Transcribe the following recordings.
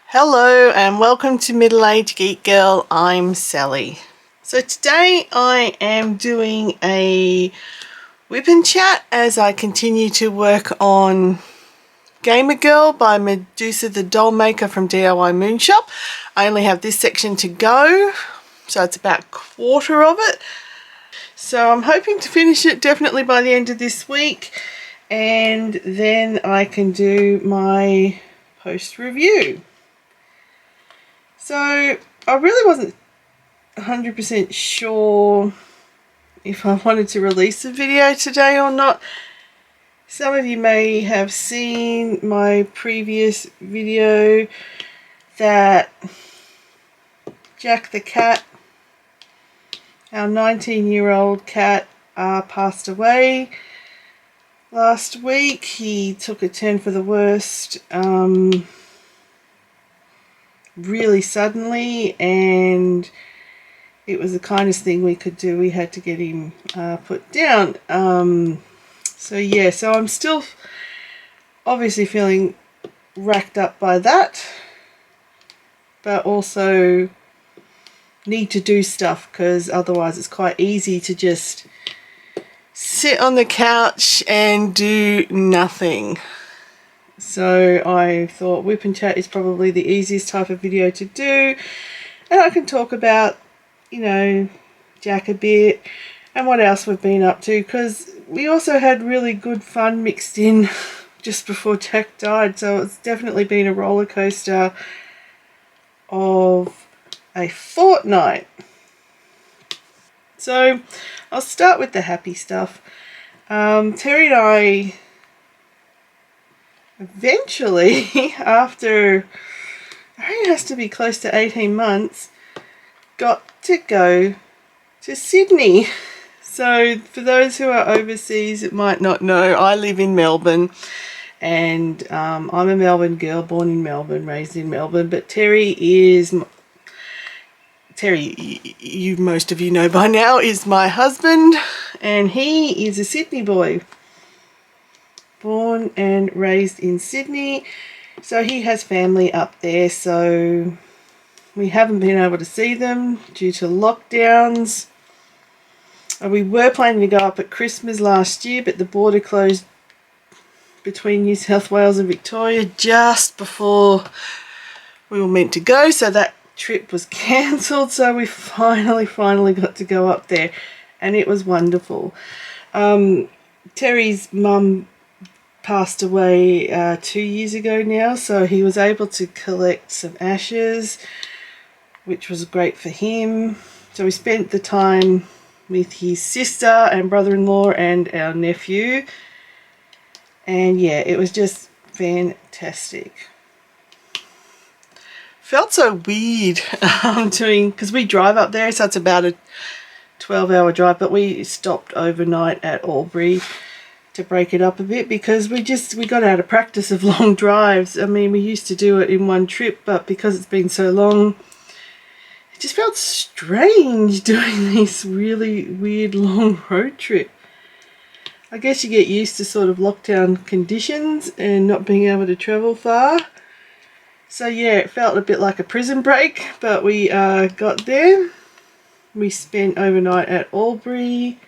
Hello and welcome to Middle Age Geek Girl. I'm Sally. So today I am doing a whip and chat as I continue to work on Gamer Girl by Medusa the Doll Maker from DIY Moonshop. I only have this section to go, so it's about a quarter of it. So I'm hoping to finish it definitely by the end of this week, and then I can do my post review. So I really wasn't 100% sure if I wanted to release a video today or not. Some of you may have seen my previous video that Jack the cat, our 19-year-old cat, passed away last week. He took a turn for the worst really suddenly, and it was the kindest thing we could do. We had to get him put down. So yeah, so I'm still obviously feeling racked up by that, but also need to do stuff because otherwise it's quite easy to just sit on the couch and do nothing. So I thought whip and chat is probably the easiest type of video to do, and I can talk about, you know, Jack a bit and what else we've been up to, because we also had really good fun mixed in just before Jack died, so it's definitely been a roller coaster of a fortnight. So I'll start with the happy stuff. Terry and I eventually, after, I think it has to be close to 18 months, got to go to Sydney. So for those who are overseas that might not know, I live in Melbourne, and I'm a Melbourne girl, born in Melbourne, raised in Melbourne, but Terry, most of you know by now, is my husband, and he is a Sydney boy, born and raised in Sydney. So he has family up there, so we haven't been able to see them due to lockdowns. We were planning to go up at Christmas last year, but the border closed between New South Wales and Victoria just before we were meant to go, so that trip was cancelled. So we finally got to go up there, and it was wonderful. Terry's mum passed away 2 years ago now, so he was able to collect some ashes, which was great for him. So we spent the time with his sister and brother-in-law and our nephew, and yeah, it was just fantastic. Felt so weird doing, because we drive up there, so it's about a 12-hour drive, but we stopped overnight at Albury to break it up a bit, because we got out of practice of long drives. I mean, we used to do it in one trip, but because it's been so long, it just felt strange doing this really weird long road trip. I guess you get used to sort of lockdown conditions and not being able to travel far. So yeah, it felt a bit like a prison break, but we got there. We spent overnight at Albury.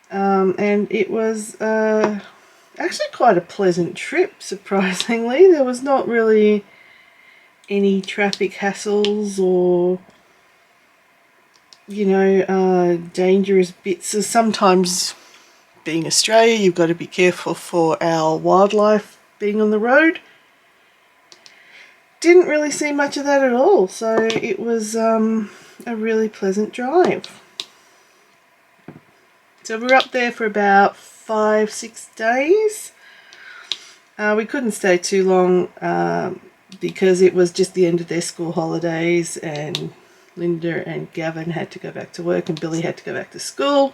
And it was actually quite a pleasant trip, surprisingly. There was not really any traffic hassles or, you know, dangerous bits. So sometimes, being Australia, you've got to be careful for our wildlife being on the road. Didn't really see much of that at all, so it was a really pleasant drive. So we were up there for about 5-6 days. We couldn't stay too long because it was just the end of their school holidays, and Linda and Gavin had to go back to work and Billy had to go back to school.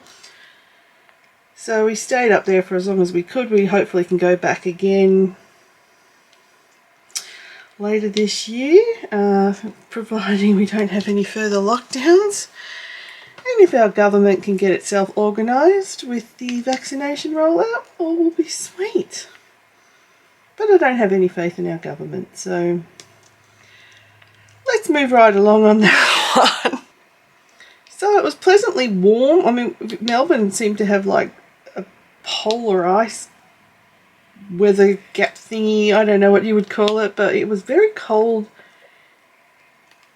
So we stayed up there for as long as we could. We hopefully can go back again later this year, providing we don't have any further lockdowns. And if our government can get itself organised with the vaccination rollout, all will be sweet. But I don't have any faith in our government, so let's move right along on that one. So it was pleasantly warm. I mean, Melbourne seemed to have like a polar ice weather gap thingy. I don't know what you would call it, but it was very cold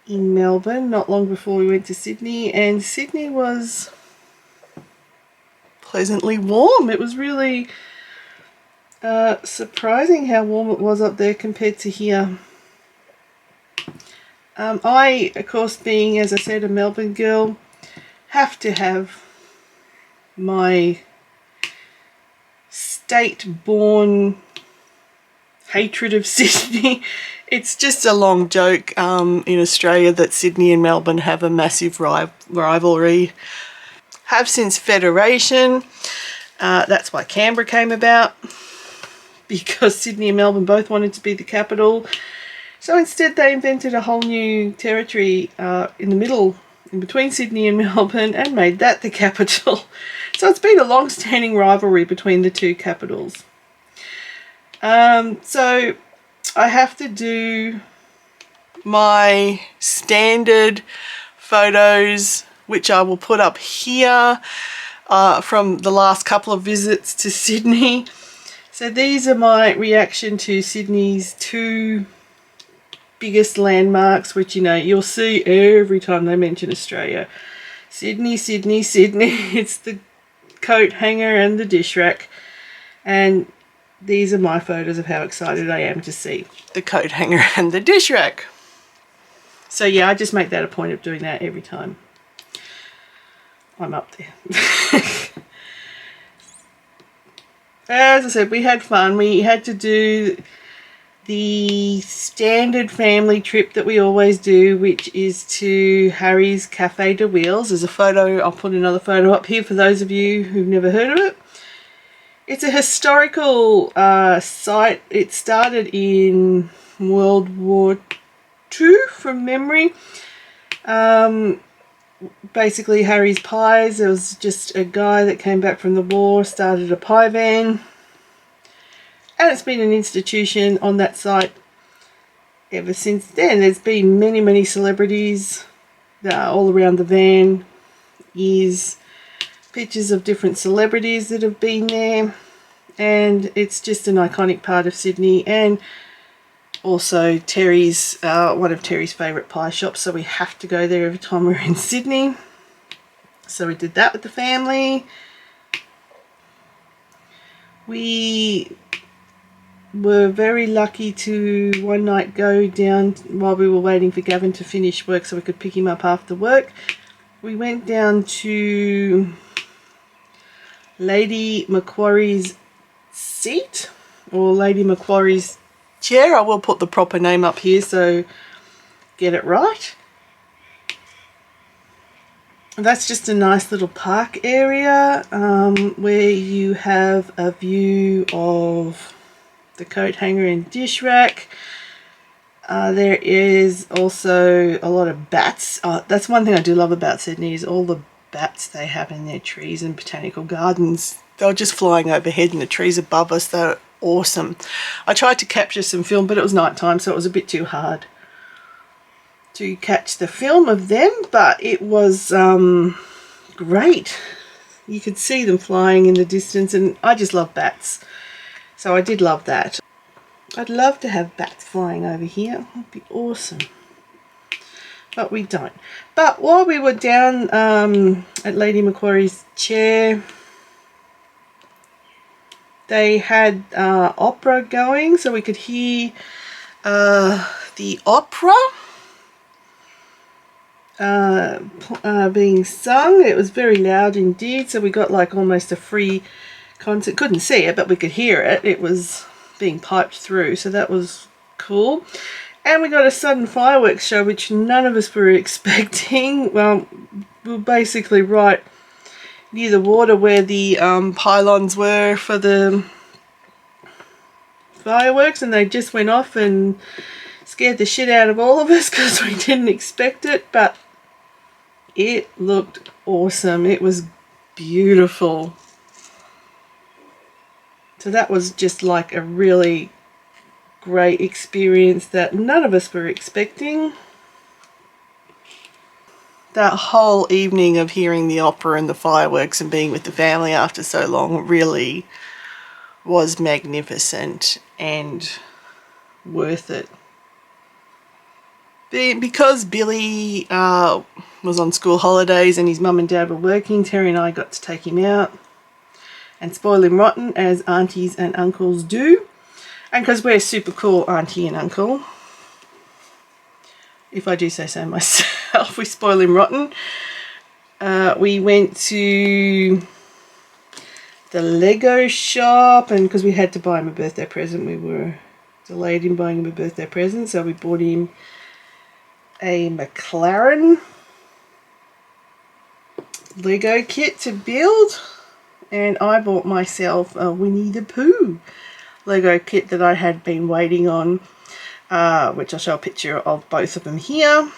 in Melbourne not long before we went to Sydney, and Sydney was pleasantly warm. It was really surprising how warm it was up there compared to here. I, of course, being, as I said, a Melbourne girl, have to have my state-born hatred of Sydney. It's just a long joke in Australia that Sydney and Melbourne have a massive rivalry. Have since Federation. That's why Canberra came about, because Sydney and Melbourne both wanted to be the capital. So instead they invented a whole new territory in the middle, in between Sydney and Melbourne, and made that the capital. So it's been a long-standing rivalry between the two capitals. So I have to do my standard photos, which I will put up here from the last couple of visits to Sydney. So these are my reaction to Sydney's two biggest landmarks, which, you know, you'll see every time they mention Australia. Sydney, Sydney, Sydney. It's the coat hanger and the dish rack. And these are my photos of how excited I am to see the coat hanger and the dish rack. So yeah, I just make that a point of doing that every time I'm up there. As I said, we had fun. We had to do the standard family trip that we always do, which is to Harry's Cafe de Wheels. There's a photo, I'll put another photo up here for those of you who've never heard of it. It's a historical site. It started in World War II from memory. Basically Harry's Pies. There was just a guy that came back from the war, started a pie van. And it's been an institution on that site ever since then. There's been many, many celebrities all around the van. Is pictures of different celebrities that have been there, and it's just an iconic part of Sydney, and also Terry's, one of Terry's favourite pie shops, so we have to go there every time we're in Sydney. So we did that with the family. We were very lucky to one night go down while we were waiting for Gavin to finish work so we could pick him up after work. We went down to Lady Macquarie's seat, or Lady Macquarie's chair. I will put the proper name up here so get it right. That's just a nice little park area where you have a view of the coat hanger and dish rack. There is also a lot of bats. That's one thing I do love about Sydney, is all the bats they have in their trees and botanical gardens. They're just flying overhead in the trees above us. They're awesome. I tried to capture some film, but it was night time, so it was a bit too hard to catch the film of them, but it was great. You could see them flying in the distance, and I just love bats, so I did love that. I'd love to have bats flying over here. That'd be awesome. But we don't. But while we were down at Lady Macquarie's chair, they had opera going, so we could hear the opera being sung. It was very loud indeed, so we got like almost a free concert. Couldn't see it, but we could hear it. It was being piped through, so that was cool. And we got a sudden fireworks show, which none of us were expecting. Well, we were basically right near the water where the pylons were for the fireworks, and they just went off and scared the shit out of all of us because we didn't expect it. But it looked awesome. It was beautiful. So that was just like a really great experience that none of us were expecting. That whole evening of hearing the opera and the fireworks and being with the family after so long really was magnificent and worth it. Because Billy was on school holidays and his mum and dad were working, Terry and I got to take him out and spoil him rotten, as aunties and uncles do. And because we're super cool auntie and uncle, if I do say so myself, we spoil him rotten. We went to the Lego shop, and because we had to buy him a birthday present, we were delayed in buying him a birthday present, so we bought him a McLaren Lego kit to build, and I bought myself a Winnie the Pooh Lego kit that I had been waiting on, which I'll show a picture of both of them here,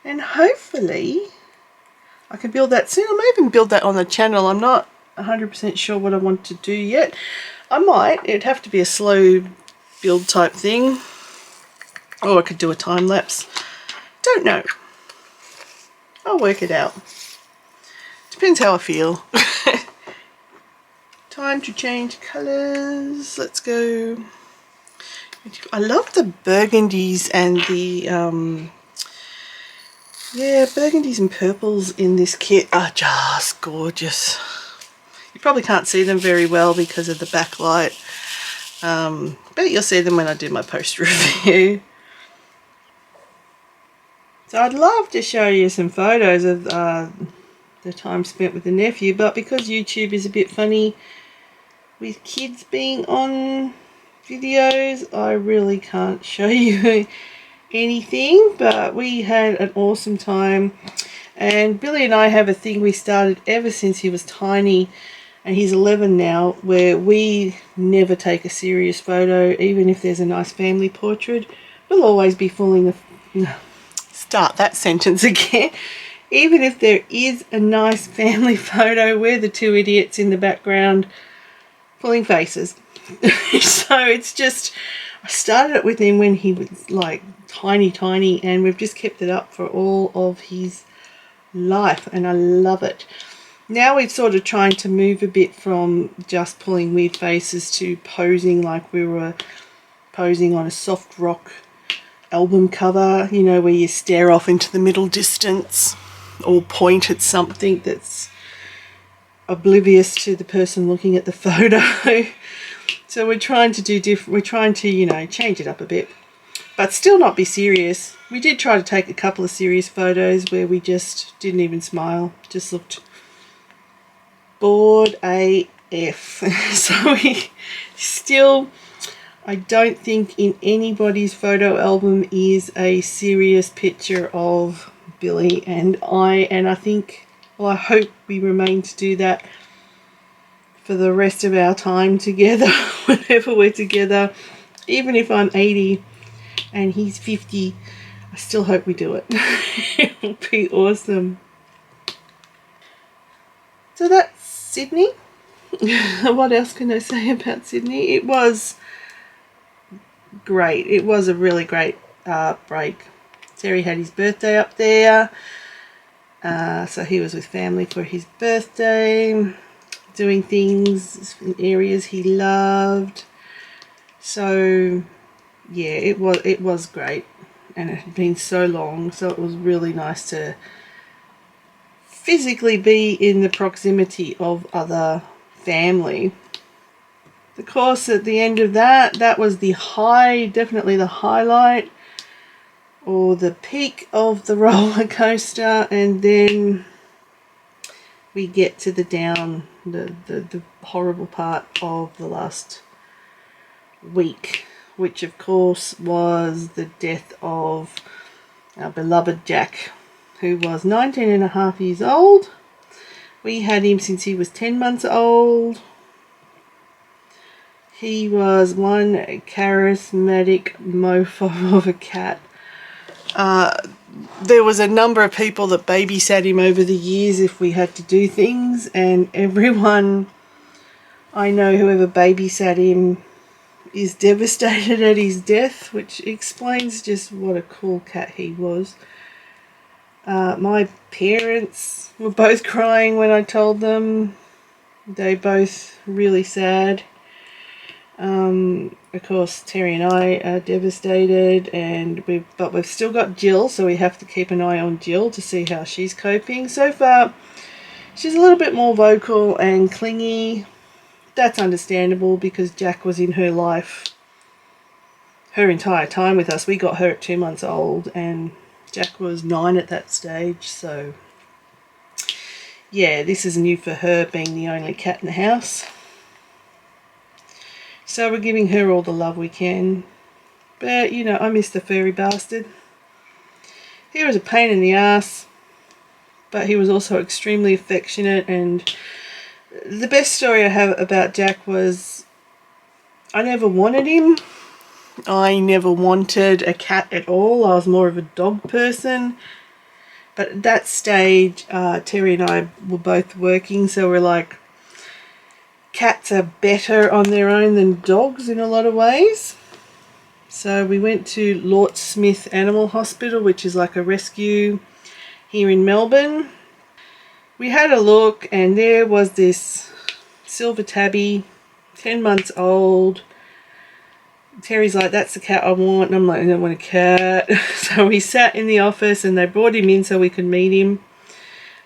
and hopefully I can build that soon. I may even build that on the channel. I'm not 100% sure what I want to do yet. I might. It'd have to be a slow build type thing, or I could do a time lapse. Don't know. I'll work it out. Depends how I feel. Time to change colours. Let's go. I love the burgundies and the yeah, burgundies and purples in this kit are just gorgeous. You probably can't see them very well because of the backlight, but you'll see them when I do my post review. So I'd love to show you some photos of the time spent with the nephew, but because YouTube is a bit funny with kids being on videos, I really can't show you anything. But we had an awesome time, and Billy and I have a thing we started ever since he was tiny, and he's 11 now, where we never take a serious photo. Even if there's a nice family portrait, we'll always be fooling the start that sentence again. Even if there is a nice family photo, we're the two idiots in the background pulling faces. So it's just, I started it with him when he was like tiny, and we've just kept it up for all of his life, and I love it. Now we're sort of trying to move a bit from just pulling weird faces to posing like we were posing on a soft rock album cover, you know, where you stare off into the middle distance or point at something that's oblivious to the person looking at the photo. So we're trying to do different, we're trying to, you know, change it up a bit, but still not be serious. We did try to take a couple of serious photos where we just didn't even smile, just looked bored AF. So we still, I don't think in anybody's photo album is a serious picture of Billy and I think, well, I hope we remain to do that for the rest of our time together, whenever we're together. Even if I'm 80 and he's 50, I still hope we do it. It'll be awesome. So that's Sydney. What else can I say about Sydney? It was great. It was a really great break. Terry had his birthday up there, so he was with family for his birthday, doing things in areas he loved. So yeah, it was great, and it had been so long, so it was really nice to physically be in the proximity of other family. Of course, at the end of that was the high, definitely the highlight or the peak of the roller coaster, and then we get to the down, the horrible part of the last week, which of course was the death of our beloved Jack, who was 19 and a half years old. We had him since he was 10 months old. He was one charismatic mofo of a cat. there was a number of people that babysat him over the years if we had to do things, and everyone I know whoever babysat him is devastated at his death, which explains just what a cool cat he was. My parents were both crying when I told them. They both really sad. Of course, Terry and I are devastated, but we've still got Jill, so we have to keep an eye on Jill to see how she's coping. So far, she's a little bit more vocal and clingy. That's understandable because Jack was in her life her entire time with us. We got her at 2 months old and Jack was 9 at that stage, so yeah, this is new for her, being the only cat in the house. So we're giving her all the love we can. But, you know, I miss the furry bastard. He was a pain in the ass, but he was also extremely affectionate. And the best story I have about Jack was I never wanted him. I never wanted a cat at all. I was more of a dog person. But at that stage, Terry and I were both working, so we're like, cats are better on their own than dogs in a lot of ways. So we went to Lort Smith Animal Hospital, which is like a rescue here in Melbourne. We had a look and there was this silver tabby, 10 months old. Terry's like, that's the cat I want. And I'm like, I don't want a cat. So we sat in the office and they brought him in so we could meet him.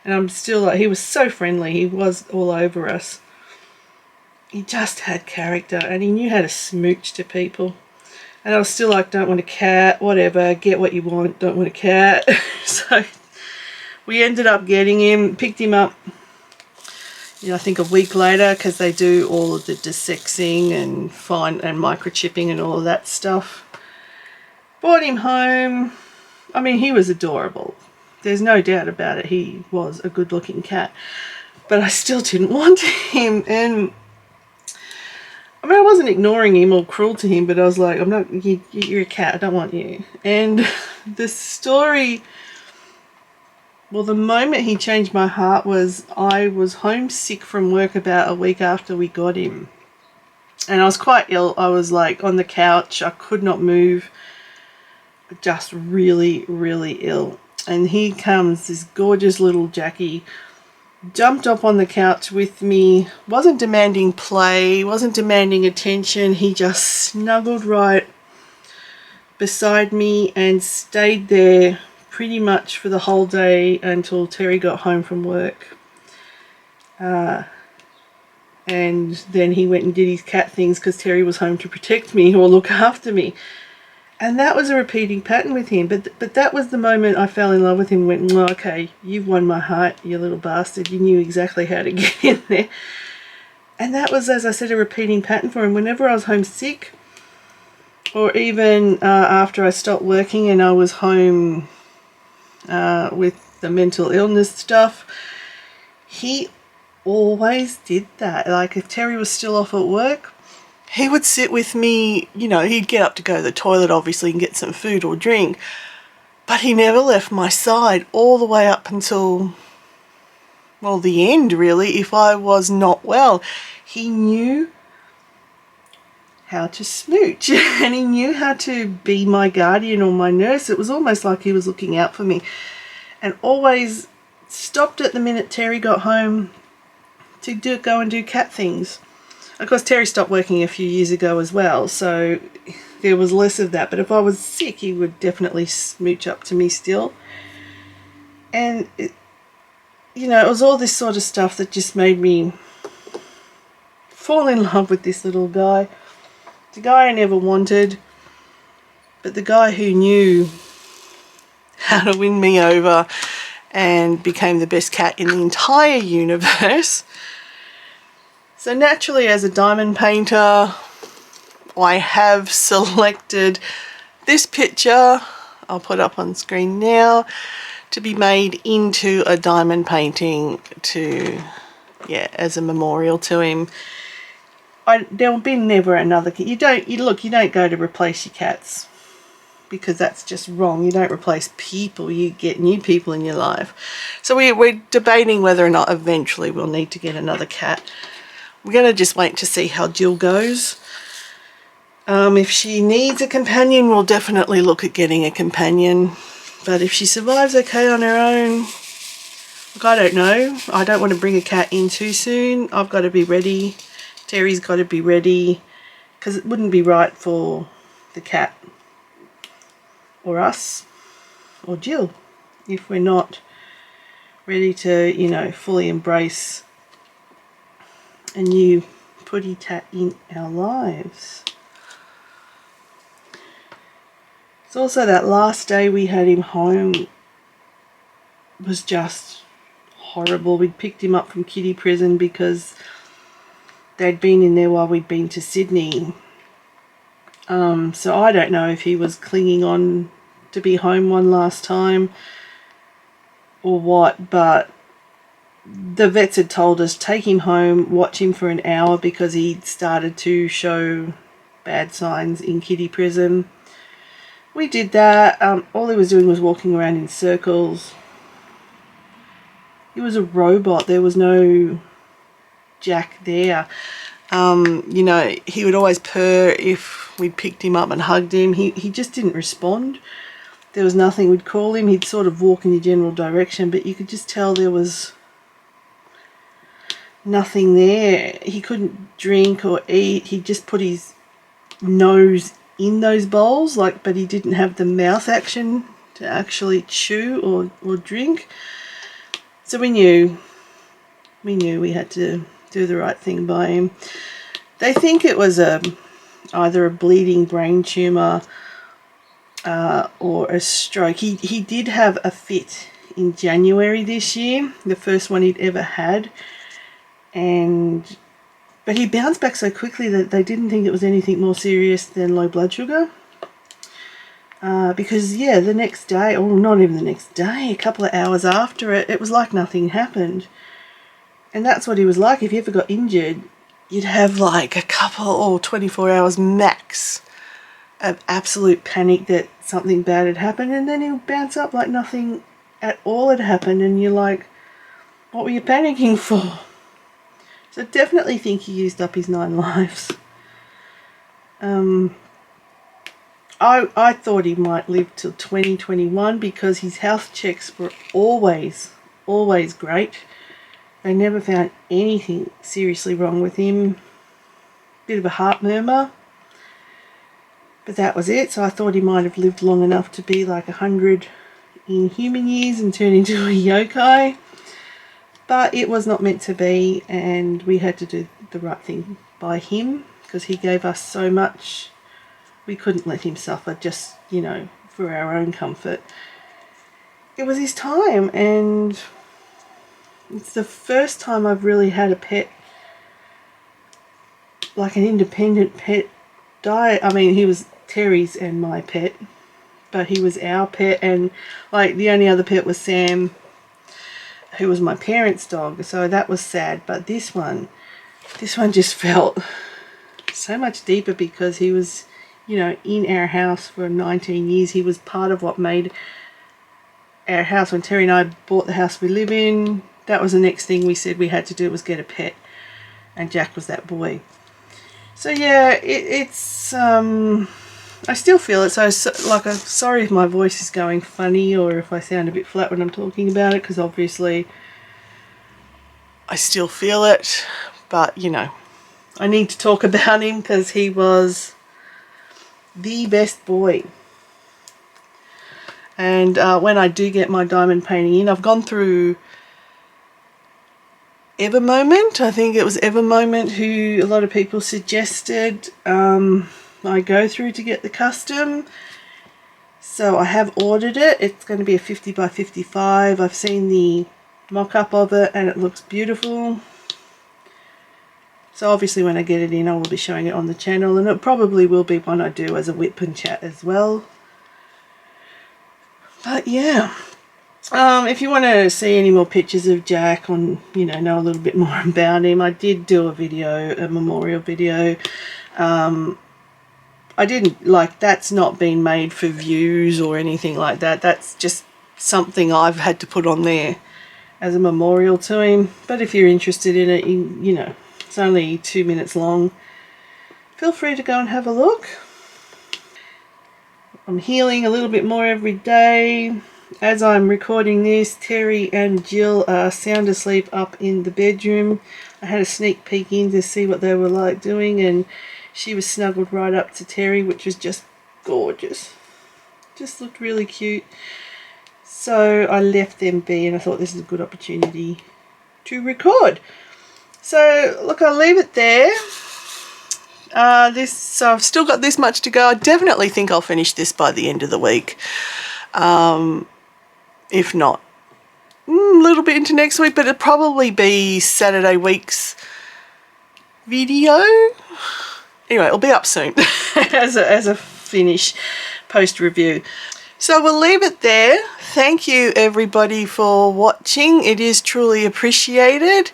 And I'm still like, he was so friendly. He was all over us. He just had character and he knew how to smooch to people. And I was still like, don't want a cat, whatever, get what you want, don't want a cat. So we ended up getting him, picked him up, you know, I think a week later, because they do all of the desexing and microchipping and all of that stuff. Brought him home. I mean, he was adorable. There's no doubt about it. He was a good looking cat. But I still didn't want him. And I mean, I wasn't ignoring him or cruel to him, but I was like, you're a cat, I don't want you. And the story, well, the moment he changed my heart was I was homesick from work about a week after we got him. And I was quite ill. I was like on the couch. I could not move. Just really, really ill. And here comes this gorgeous little Jackie. Jumped up on the couch with me. Wasn't demanding play. Wasn't demanding attention. He just snuggled right beside me and stayed there pretty much for the whole day until Terry got home from work. And then he went and did his cat things because Terry was home to protect me or look after me. And that was a repeating pattern with him. But that was the moment I fell in love with him and went, well, okay, you've won my heart, you little bastard. You knew exactly how to get in there. And that was, as I said, a repeating pattern for him. Whenever I was homesick, or even after I stopped working and I was home with the mental illness stuff, he always did that. Like if Terry was still off at work, he would sit with me, you know, he'd get up to go to the toilet obviously and get some food or drink, but he never left my side all the way up until, well, the end really. If I was not well, he knew how to smooch and he knew how to be my guardian or my nurse. It was almost like he was looking out for me, and always stopped at the minute Terry got home to go and do cat things. Of course, Terry stopped working a few years ago as well, so there was less of that. But if I was sick, he would definitely smooch up to me still. And, it was all this sort of stuff that just made me fall in love with this little guy. The guy I never wanted, but the guy who knew how to win me over and became the best cat in the entire universe. So naturally, as a diamond painter, I have selected this picture, I'll put up on screen now, to be made into a diamond painting as a memorial to him. There will be never another cat. You don't go to replace your cats. because that's just wrong. You don't replace people, you get new people in your life. So we're debating whether or not eventually we'll need to get another cat. We're going to just wait to see how Jill goes. If she needs a companion, we'll definitely look at getting a companion. But if she survives okay on her own, look, I don't know. I don't want to bring a cat in too soon. I've got to be ready. Terry's got to be ready, because it wouldn't be right for the cat or us or Jill if we're not ready to, you know, fully embrace a new putty tat in our lives. It's also that last day we had him home was just horrible. We'd picked him up from kiddie prison because they'd been in there while we'd been to Sydney. So I don't know if he was clinging on to be home one last time or what, but the vets had told us take him home, watch him for an hour, because he'd started to show bad signs in kiddie prison. We did that. All he was doing was walking around in circles. He was a robot. There was no Jack there. You know, he would always purr if we picked him up and hugged him. He just didn't respond. There was nothing. We'd call him, he'd sort of walk in the general direction, but you could just tell there was nothing there. He couldn't drink or eat. He just put his nose in those bowls, but he didn't have the mouth action to actually chew or drink. So we knew we had to do the right thing by him. They think it was either a bleeding brain tumour or a stroke. He did have a fit in January this year, the first one he'd ever had, but he bounced back so quickly that they didn't think it was anything more serious than low blood sugar. Because, yeah, the next day, or not even the next day, a couple of hours after it was like nothing happened. And that's what he was like. If he ever got injured, you'd have like a couple or 24 hours max of absolute panic that something bad had happened, and then he'll bounce up like nothing at all had happened, and you're like, what were you panicking for? So definitely think he used up his 9 lives. I thought he might live till 2021 because his health checks were always great. They never found anything seriously wrong with him. Bit of a heart murmur, but that was it. So I thought he might have lived long enough to be like 100 in human years and turn into a yokai. But it was not meant to be, and we had to do the right thing by him because he gave us so much. We couldn't let him suffer just, you know, for our own comfort. It was his time, and it's the first time I've really had a pet, like an independent pet, die. I mean, he was Terry's and my pet, but he was our pet, and like the only other pet was Sam, who was my parents' dog, so that was sad. But this one just felt so much deeper because he was, you know, in our house for 19 years. He was part of what made our house. When Terry and I bought the house we live in, that was the next thing we said we had to do, was get a pet, and Jack was that boy. So yeah, it's I still feel it. So like, I'm sorry if my voice is going funny or if I sound a bit flat when I'm talking about it, because obviously I still feel it. But you know, I need to talk about him because he was the best boy. And when I do get my diamond painting in, I've gone through Evermoment. I think it was Evermoment who a lot of people suggested I go through to get the custom. So I have ordered it. It's going to be a 50 by 55. I've seen the mock-up of it and it looks beautiful. So obviously when I get it in, I will be showing it on the channel, and it probably will be one I do as a WIP and chat as well. But yeah, if you want to see any more pictures of Jack, on, you know a little bit more about him, I did do a video, a memorial video, I didn't, like, that's not been made for views or anything like that. That's just something I've had to put on there as a memorial to him. But if you're interested in it, you know, it's only 2 minutes long. Feel free to go and have a look. I'm healing a little bit more every day. As I'm recording this, Terry and Jill are sound asleep up in the bedroom. I had a sneak peek in to see what they were like doing, and she was snuggled right up to Terry, which was just gorgeous. Just looked really cute. So I left them be, and I thought this is a good opportunity to record. So look, I'll leave it there. So I've still got this much to go. I definitely think I'll finish this by the end of the week. If not, a little bit into next week, but it'll probably be Saturday week's video. Anyway, it'll be up soon as a finish post review. So we'll leave it there. Thank you everybody for watching. It is truly appreciated.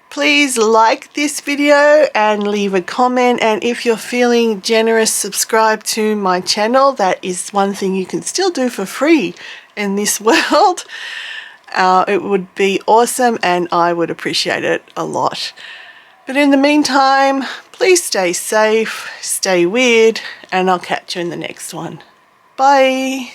Please like this video and leave a comment, and if you're feeling generous, subscribe to my channel. That is one thing you can still do for free in this world. It would be awesome and I would appreciate it a lot. But in the meantime, please stay safe, stay weird, and I'll catch you in the next one. Bye.